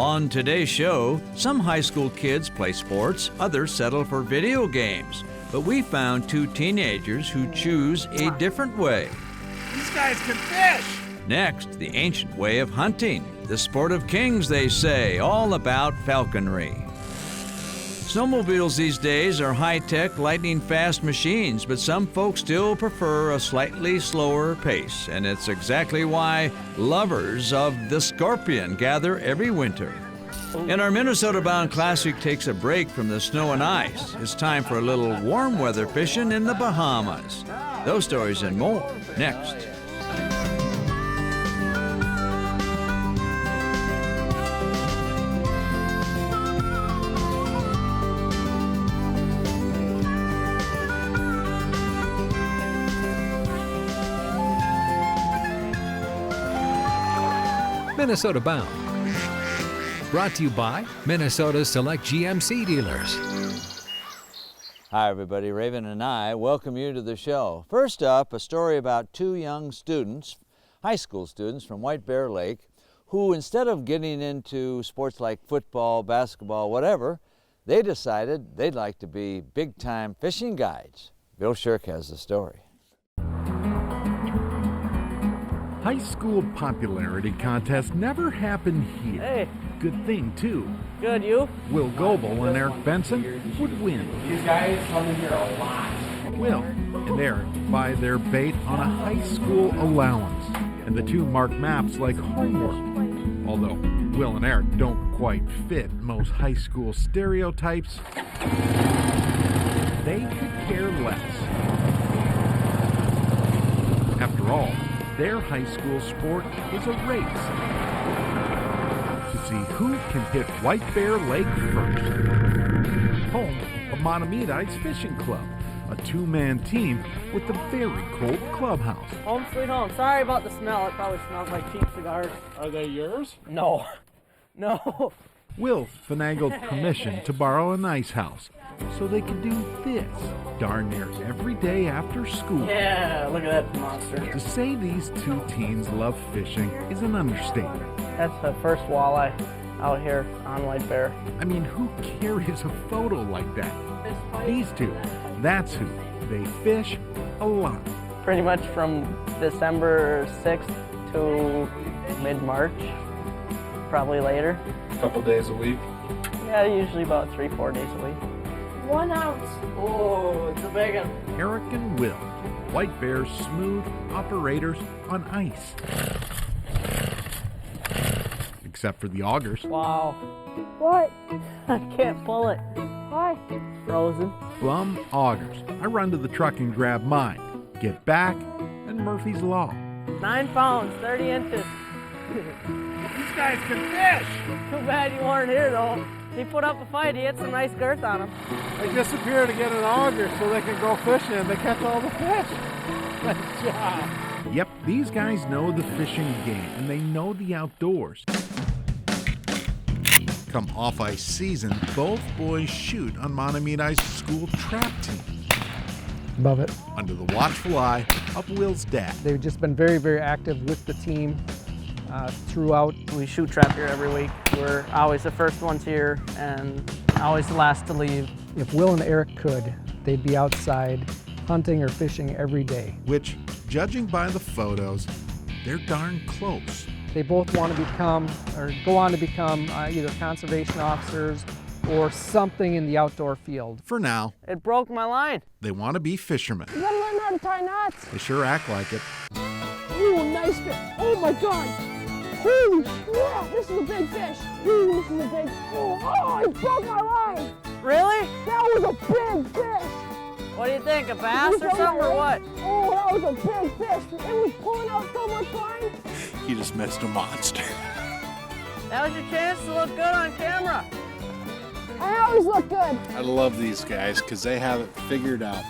On today's show, some high school kids play sports, others settle for video games. But we found two teenagers who choose a different way. These guys can fish! Next, the ancient way of hunting. The sport of kings, they say, all about falconry. Snowmobiles these days are high-tech, lightning-fast machines, but some folks still prefer a slightly slower pace, and it's exactly why lovers of the scorpion gather every winter. And our Minnesota-bound classic takes a break from the snow and ice. It's time for a little warm weather fishing in the Bahamas. Those stories and more, next. Minnesota Bound. Brought to you by Minnesota's select GMC dealers. Hi everybody, Raven and I welcome you to the show. First up, a story about two young students, high school students from White Bear Lake, who instead of getting into sports like football, basketball, whatever, they decided they'd like to be big-time fishing guides. Bill Shirk has the story. High school popularity contest never happened here. Hey. Good thing, too. Good, you? Will Goebel and Eric Benson would win. These guys come in here a lot. Will and Eric buy their bait on a high school allowance, and the two mark maps like homework. Although Will and Eric don't quite fit most high school stereotypes, they could care less. After all, their high school sport is a race to see who can hit White Bear Lake first. Home of Monomede's Fishing Club, a two-man team with a very cold clubhouse. Home sweet home. Sorry about the smell. It probably smells like cheap cigars. Are they yours? No. No. Will finagled permission to borrow an ice house so they could do this darn near every day after school. Yeah, look at that monster. To say these two teens love fishing is an understatement. That's the first walleye out here on White Bear. I mean, who carries a photo like that? These two, that's who. They fish a lot. Pretty much from December 6th to mid-March, probably later. A couple days a week. Yeah, usually about 3-4 days a week. 1 ounce. Oh, it's a big one. Eric and Will, White Bear's smooth operators on ice. Except for the augers. Wow. What? I can't pull it. Why? Frozen. Bum augers. I run to the truck and grab mine. Get back, and Murphy's Law. 9 pounds, 30 inches. These guys can fish! Too bad you weren't here, though. He put up a fight. He had some nice girth on him. They disappear to get an auger so they can go fishing and they catch all the fish. Good job. Yep, these guys know the fishing game and they know the outdoors. Come off-ice season, both boys shoot on Monomede's school trap team. Love it. Under the watchful eye of Will's dad. They've just been very, very active with the team throughout. We shoot trap here every week. We're always the first ones here and always the last to leave. If Will and Eric could, they'd be outside hunting or fishing every day. Which, judging by the photos, they're darn close. They both want to become, or go on to become, either conservation officers or something in the outdoor field. For now, It broke my line. they want to be fishermen. You gotta learn how to tie knots. They sure act like it. Ooh, nice fish. Oh my God. Holy crap, this is a big fish. Ooh, this is a big, oh, it broke my line. Really? That was a big fish. What do you think, a bass or something or what? Oh, that was a big fish. It was pulling out so much line. You just missed a monster. That was your chance to look good on camera. I always look good. I love these guys because they have it figured out.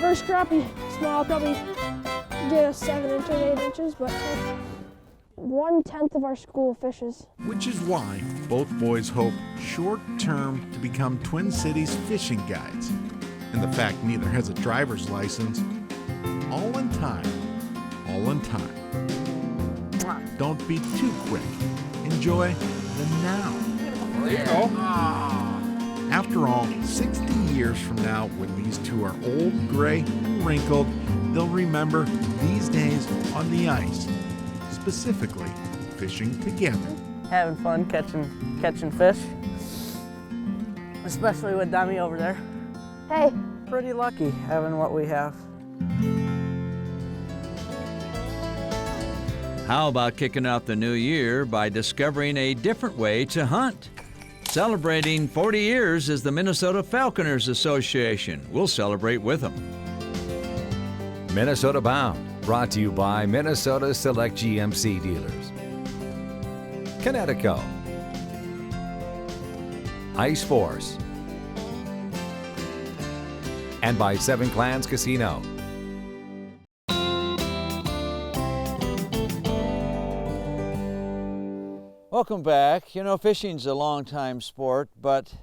First crappie, small, probably get a 7 inch or 8 inches, but 1/10 of our school fishes. Which is why both boys hope short-term to become Twin Cities fishing guides. And the fact neither has a driver's license, all in time, all in time. Don't be too quick. Enjoy than now. There you go. After all, 60 years from now, when these two are old, gray, and wrinkled, they'll remember these days on the ice, specifically fishing together. Having fun catching fish, especially with Demi over there. Hey. Pretty lucky having what we have. How about kicking off the new year by discovering a different way to hunt? Celebrating 40 years is the Minnesota Falconers Association. We'll celebrate with them. Minnesota Bound, brought to you by Minnesota Select GMC dealers. Connecticut, Ice Force, and by Seven Clans Casino. Welcome back. You know, fishing's a long-time sport, but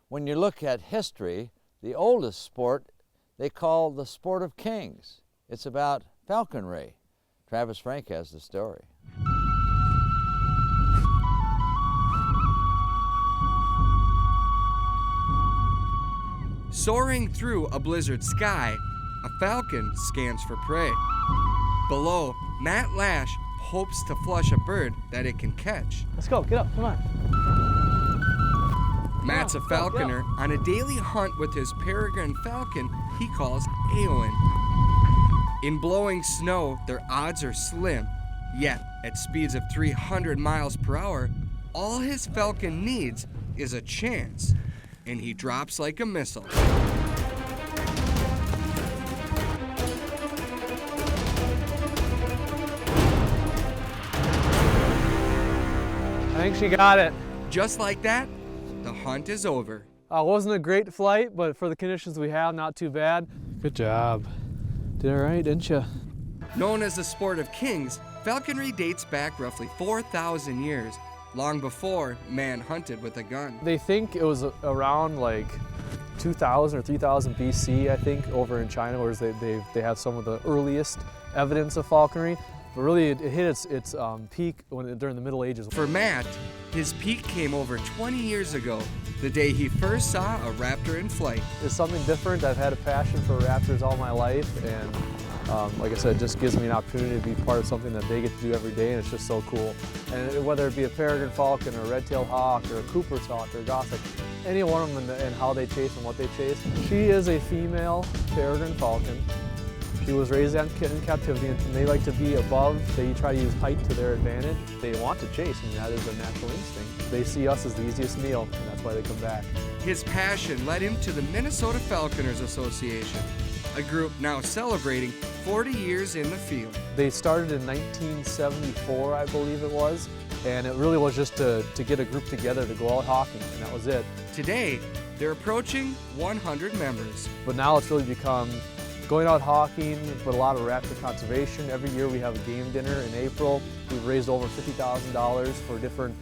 when you look at history, the oldest sport they call the sport of kings. It's about falconry. Travis Frank has the story. Soaring through a blizzard sky, a falcon scans for prey. Below, Matt Lash hopes to flush a bird that it can catch. Let's go, get up, come on. Matt's a falconer on a daily hunt with his peregrine falcon he calls Eowyn. In blowing snow, their odds are slim, yet at speeds of 300 miles per hour, all his falcon needs is a chance, and he drops like a missile. I think she got it. Just like that, the hunt is over. Wasn't a great flight, but for the conditions we have, not too bad. Good job. Did all right, didn't you? Known as the sport of kings, falconry dates back roughly 4,000 years, long before man hunted with a gun. They think it was around like 2000 or 3000 BC, I think, over in China, where they have some of the earliest evidence of falconry. But really, it hit its peak during the Middle Ages. For Matt, his peak came over 20 years ago, the day he first saw a raptor in flight. It's something different. I've had a passion for raptors all my life, and like I said, it just gives me an opportunity to be part of something that they get to do every day, and it's just so cool. And whether it be a peregrine falcon, or a red-tailed hawk, or a Cooper's hawk, or a goshawk, any one of them and how they chase and what they chase. She is a female peregrine falcon. She was raised in captivity, and they like to be above. They try to use height to their advantage. They want to chase, and that is their natural instinct. They see us as the easiest meal, and that's why they come back. His passion led him to the Minnesota Falconers Association, a group now celebrating 40 years in the field. They started in 1974, I believe it was, and it really was just to get a group together to go out hawking, and that was it. Today, they're approaching 100 members. But now it's really become going out hawking, but a lot of raptor conservation. Every year we have a game dinner in April. We've raised over $50,000 for different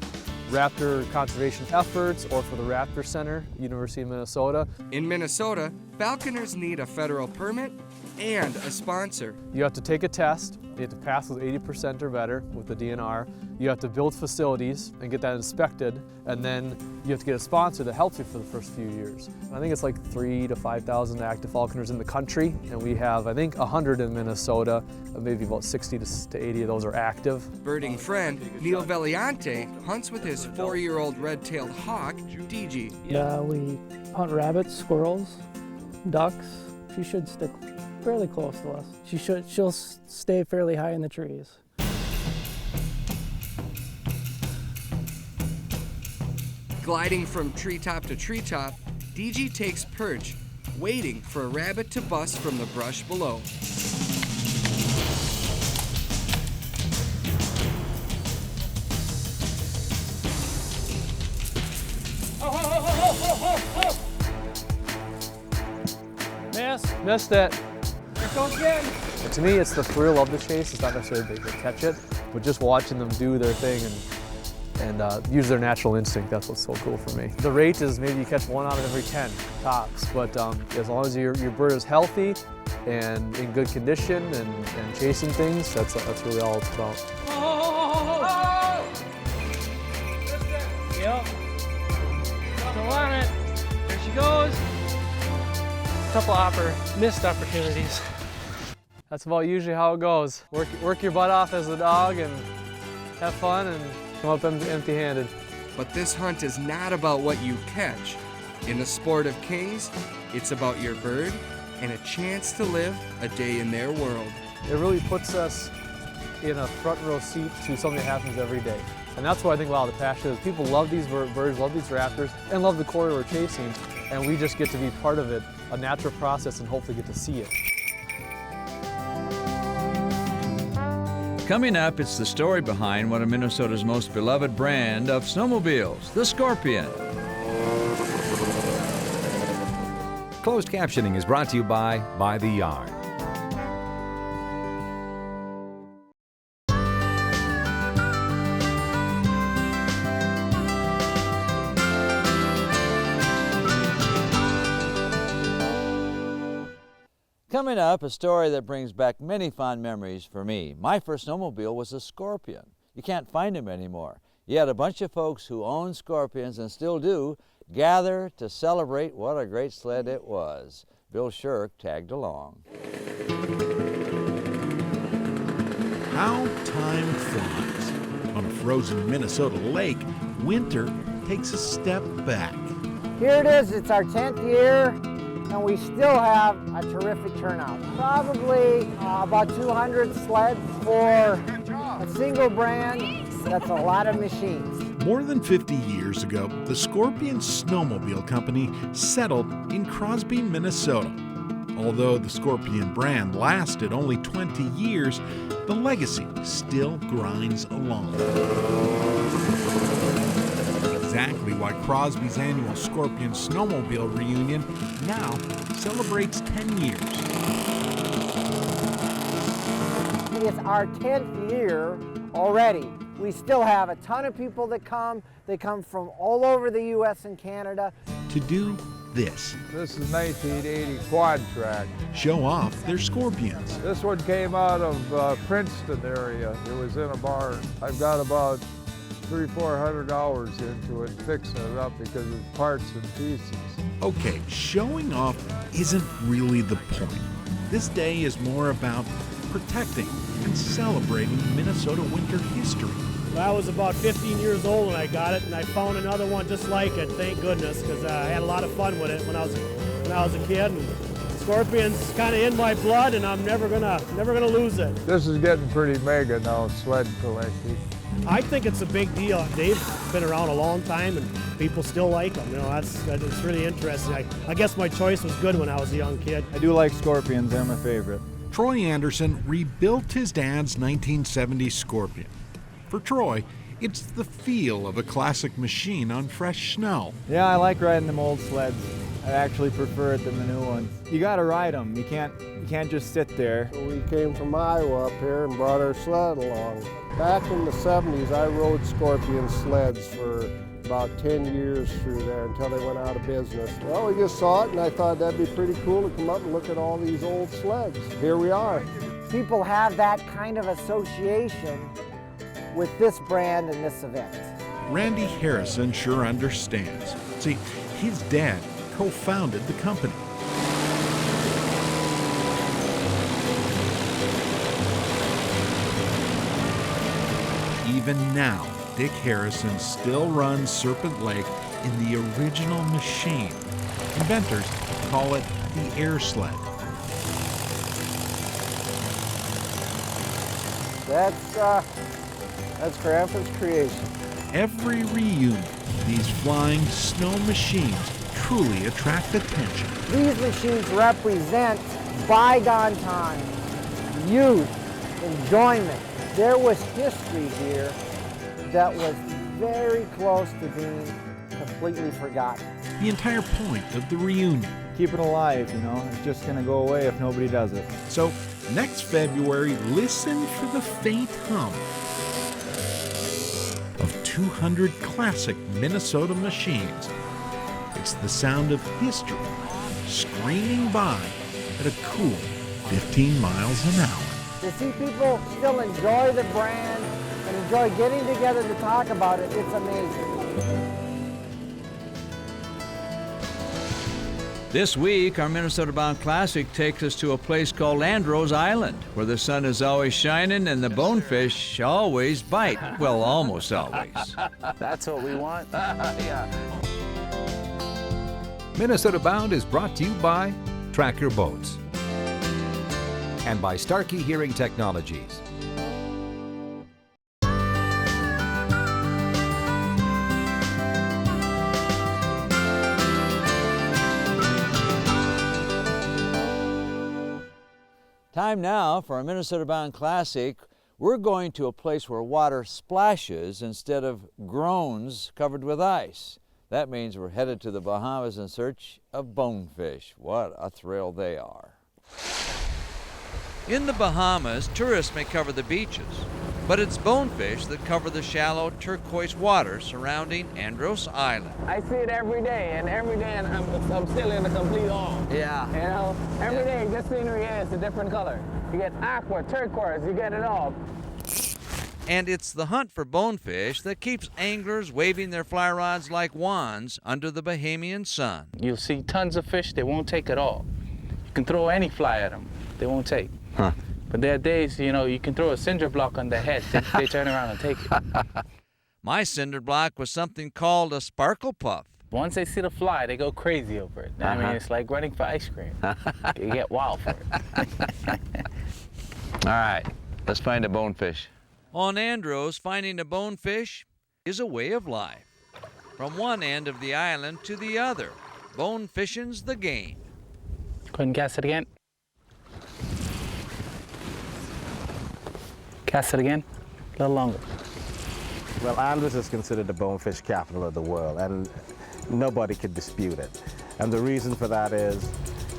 raptor conservation efforts, or for the Raptor Center, University of Minnesota. In Minnesota, falconers need a federal permit and a sponsor. You have to take a test. You have to pass with 80% or better with the DNR. You have to build facilities and get that inspected, and then you have to get a sponsor that helps you for the first few years. I think it's like 3,000 to 5,000 active falconers in the country, and we have, I think, 100 in Minnesota. Maybe about 60 to 80 of those are active. Birding friend Neil Valiante hunts with his 4-year-old red-tailed hawk, DG. Yeah, we hunt rabbits, squirrels, ducks. She should stick fairly close to us. She'll stay fairly high in the trees. Gliding from treetop to treetop, DG takes perch, waiting for a rabbit to bust from the brush below. Missed it. Here goes again. And to me, it's the thrill of the chase. It's not necessarily they catch it, but just watching them do their thing and use their natural instinct. That's what's so cool for me. The rate is maybe you catch 1 out of every 10 tops, but as long as your bird is healthy and in good condition and chasing things, that's really all it's about. Yep. Still on it. There she goes. Couple missed opportunities. That's about usually how it goes. Work your butt off as a dog and have fun and come up empty-handed. But this hunt is not about what you catch. In the sport of kings, it's about your bird and a chance to live a day in their world. It really puts us in a front row seat to something that happens every day. And that's what I think a lot of the passion is. People love these birds, love these raptors, and love the quarry we're chasing. And we just get to be part of it, a natural process, and hopefully get to see it. Coming up, it's the story behind one of Minnesota's most beloved brand of snowmobiles, the Scorpion. Closed captioning is brought to you by the Yard. Coming up, a story that brings back many fond memories for me. My first snowmobile was a Scorpion. You can't find them anymore. Yet a bunch of folks who own Scorpions and still do gather to celebrate what a great sled it was. Bill Shirk tagged along. How time flies. On a frozen Minnesota lake, winter takes a step back. Here it is, it's our 10th year, and we still have a terrific turnout. Probably about 200 sleds for a single brand. That's a lot of machines. More than 50 years ago, the Scorpion Snowmobile Company settled in Crosby, Minnesota. Although the Scorpion brand lasted only 20 years, the legacy still grinds along. Exactly why Crosby's annual Scorpion Snowmobile reunion now celebrates 10 years. It's our 10th year already. We still have a ton of people that come. They come from all over the U.S. and Canada. To do this. This is 1980 quad track. Show off their Scorpions. This one came out of Princeton area. It was in a barn. I've got about $300-400 into it, fixing it up because it's parts and pieces. Okay, showing off isn't really the point. This day is more about protecting and celebrating Minnesota winter history. I was about 15 years old when I got it, and I found another one just like it, thank goodness, because I had a lot of fun with it when I was a kid. And Scorpion's kind of in my blood, and I'm never gonna lose it. This is getting pretty mega now, sled collecting. I think it's a big deal. They've been around a long time, and people still like them. You know, it's really interesting. I guess my choice was good when I was a young kid. I do like Scorpions. They're my favorite. Troy Anderson rebuilt his dad's 1970 Scorpion. For Troy, it's the feel of a classic machine on fresh snow. Yeah, I like riding them old sleds. I actually prefer it than the new ones. You gotta ride them. You can't just sit there. We came from Iowa up here and brought our sled along. Back in the 70s, I rode Scorpion sleds for about 10 years through there until they went out of business. Well, we just saw it and I thought that'd be pretty cool to come up and look at all these old sleds. Here we are. People have that kind of association with this brand and this event. Randy Harrison sure understands. See, his dad co-founded the company. Even now, Dick Harrison still runs Serpent Lake in the original machine. Inventors call it the air sled. That's Grandpa's creation. Every reunion, these flying snow machines truly attract attention. These machines represent bygone time, youth, enjoyment. There was history here that was very close to being completely forgotten. The entire point of the reunion. Keep it alive, you know. It's just gonna go away if nobody does it. So, next February, listen for the faint hum of 200 classic Minnesota machines. It's the sound of history screaming by at a cool 15 miles an hour. To see people still enjoy the brand and enjoy getting together to talk about it, it's amazing. This week, our Minnesota Bound Classic takes us to a place called Andros Island, where the sun is always shining and the bonefish always bite. Well, almost always. That's what we want. Yeah. Minnesota Bound is brought to you by Tracker Boats and by Starkey Hearing Technologies. Time now for our Minnesota Bound Classic. We're going to a place where water splashes instead of groans covered with ice. That means we're headed to the Bahamas in search of bonefish. What a thrill they are. In the Bahamas, tourists may cover the beaches, but it's bonefish that cover the shallow turquoise water surrounding Andros Island. I see it every day, and every day I'm still in a complete awe. Yeah. You know, every day this scenery is a different color. You get aqua, turquoise, you get it all. And it's the hunt for bonefish that keeps anglers waving their fly rods like wands under the Bahamian sun. You'll see tons of fish, they won't take it all. You can throw any fly at them, they won't take. Huh. But there are days, you know, you can throw a cinder block on their head, they turn around and take it. My cinder block was something called a sparkle puff. Once they see the fly, they go crazy over it. I mean, it's like running for ice cream. You get wild for it. All right, let's find a bonefish. On Andros, finding a bonefish is a way of life. From one end of the island to the other, bonefishing's the game. Go ahead and cast it again. Cast it again, a little longer. Well, Andros is considered the bonefish capital of the world, and nobody could dispute it. And the reason for that is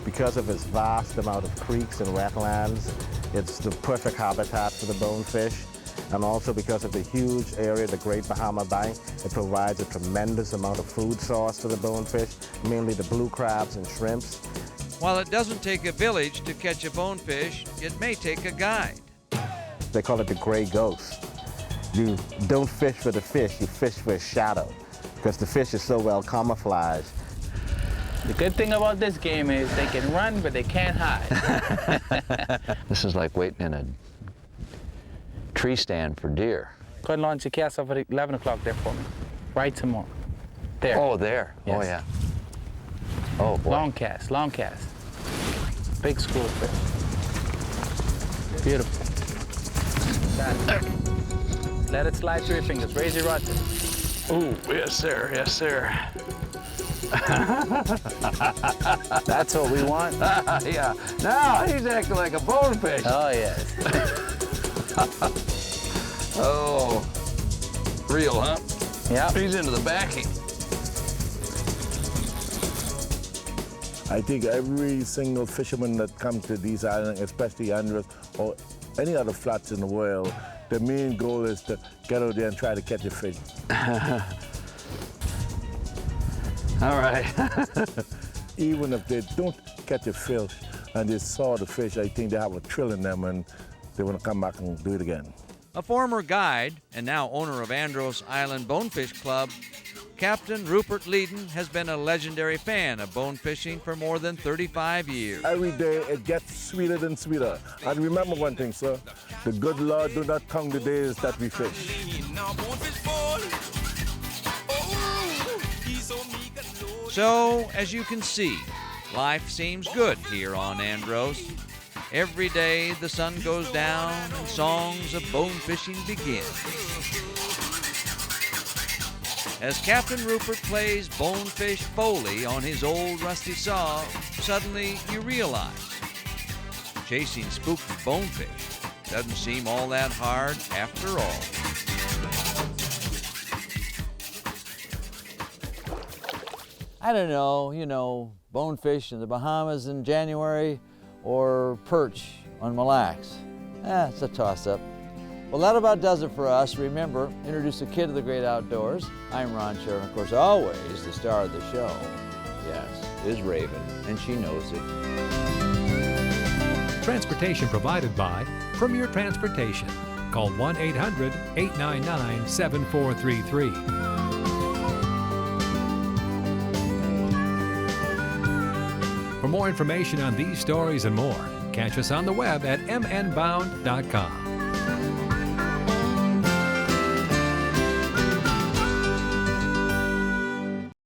because of its vast amount of creeks and wetlands. It's the perfect habitat for the bonefish. And also because of the huge area, the Great Bahama Bank, it provides a tremendous amount of food source for the bonefish, mainly the blue crabs and shrimps. While it doesn't take a village to catch a bonefish, it may take a guide. They call it the gray ghost. You don't fish for the fish, you fish for a shadow, because the fish is so well camouflaged. The good thing about this game is they can run, but they can't hide. This is like waiting in a tree stand for deer. Go ahead and launch your cast off at 11 o'clock there for me. Right some more. There. Oh, there. Yes. Oh, yeah. Oh, boy. Long cast, long cast. Big school of fish. Beautiful. Got it. Let it slide through your fingers. Raise your rod. Oh, yes, sir. Yes, sir. That's what we want. Yeah. Now he's acting like a bonefish. Oh, yes. Oh, real, huh? Yeah. He's into the backing. I think every single fisherman that comes to these islands, especially Andros or any other flats in the world, the main goal is to get out there and try to catch a fish. All right. Even if they don't catch a fish and they saw the fish, I think they have a thrill in them and they want to come back and do it again. A former guide and now owner of Andros Island Bonefish Club, Captain Rupert Leedon has been a legendary fan of bonefishing for more than 35 years. Every day it gets sweeter and sweeter. And remember one thing, sir, the good Lord do not count the days that we fish. So, as you can see, life seems good here on Andros. Every day the sun goes down and songs of bonefishing begin. As Captain Rupert plays Bonefish Foley on his old rusty saw, suddenly you realize chasing spooky bonefish doesn't seem all that hard after all. I don't know, bonefish in the Bahamas in January or perch on Mille Lacs. It's a toss-up. Well, that about does it for us. Remember, introduce a kid to the great outdoors. I'm Ron Sherman, of course, always the star of the show. Yes, is Raven, and she knows it. Transportation provided by Premier Transportation. Call 1-800-899-7433. For more information on these stories and more, catch us on the web at mnbound.com.